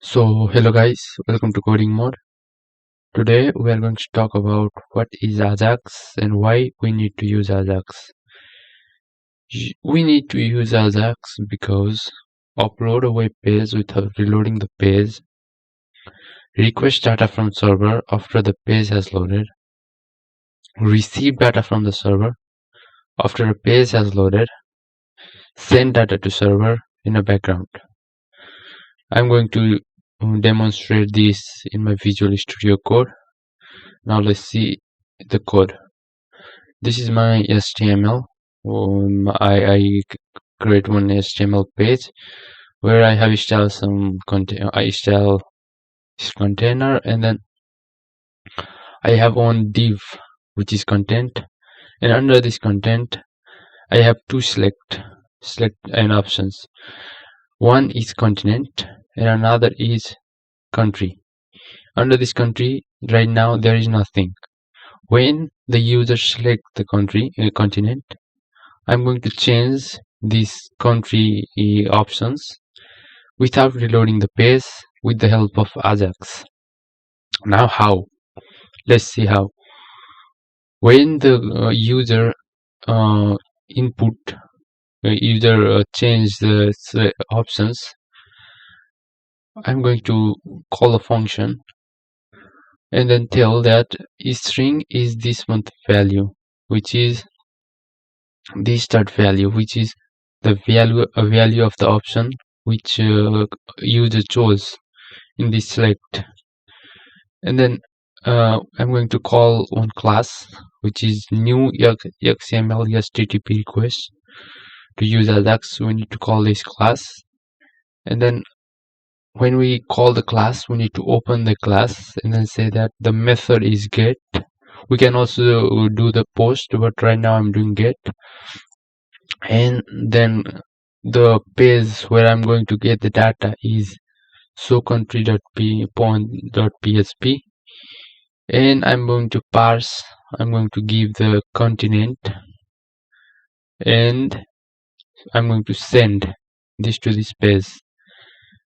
So hello guys, welcome to Coding Mode. Today we are going to talk about what is Ajax and why we need to use Ajax. We need to use Ajax because upload a web page without reloading the page, request data from server after the page has loaded, receive data from the server after a page has loaded, send data to server in the background. I'm going to demonstrate this in my Visual Studio Code. Now let's see the code. This is my HTML. I create one HTML page where I have installed some content. I install this container, and then I have one div which is content, and under this content I have two select and options. One is continent and another is country. Under this country right now there is nothing. When the user select the continent, I'm going to change these country options without reloading the page with the help of Ajax. Now how? Let's see how. When the user change the options, I'm going to call a function and then tell that string is this month value, which is this start value, which is the value of the option which user chose in this select. And then I'm going to call one class which is new XML HTTP request. To use Ajax, we need to call this class, and then when we call the class, we need to open the class and then say that the method is get. We can also do the post, but right now I'm doing get. And then the page where I'm going to get the data is showCountry.php, and I'm going to parse. I'm going to give the continent, and I'm going to send this to this page.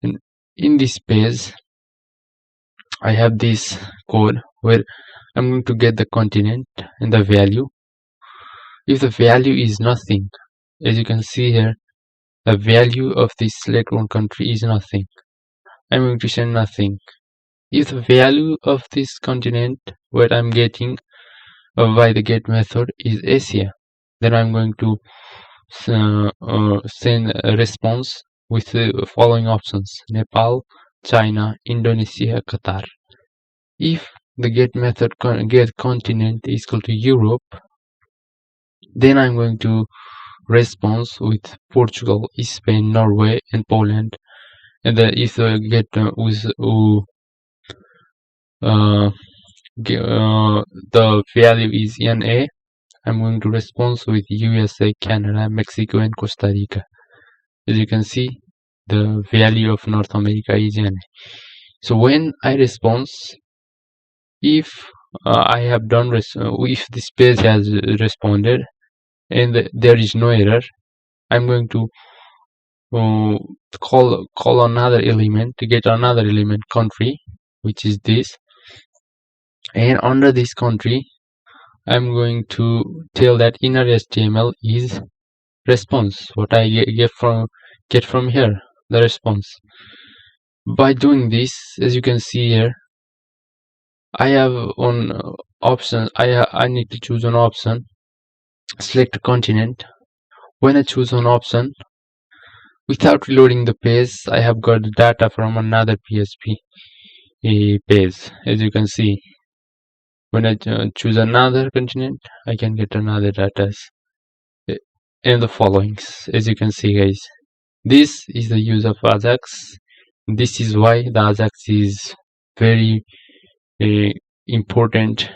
And in this page I have this code where I'm going to get the continent and the value. If the value is nothing, as you can see here, the value of this select one country is nothing. I'm going to send nothing. If the value of this continent where I'm getting by the get method is Asia, then I'm going to send a response with the following options: Nepal, China, Indonesia, Qatar. If the get method get continent is equal to Europe, then I'm going to response with Portugal, Spain, Norway, and Poland. And then if the get the value is NA, I'm going to respond with USA, Canada, Mexico, and Costa Rica. As you can see, the value of North America is NA. So when I respond, if I have done if this page has responded and there is no error, I'm going to call another element to get another element country, which is this, and under this country I'm going to tell that inner HTML is response, what I get from here, the response. By doing this, as you can see here, I have one option. I need to choose an option, select a continent. When I choose an option, without reloading the page, I have got data from another PHP page. As you can see, when I choose another continent, I can get another data and the followings. As you can see, guys, this is the use of Ajax. This is why the Ajax is very important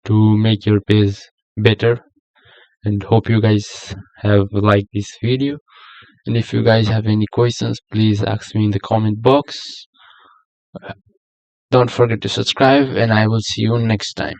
to make your page better. And hope you guys have liked this video. And if you guys have any questions, please ask me in the comment box. Don't forget to subscribe, and I will see you next time.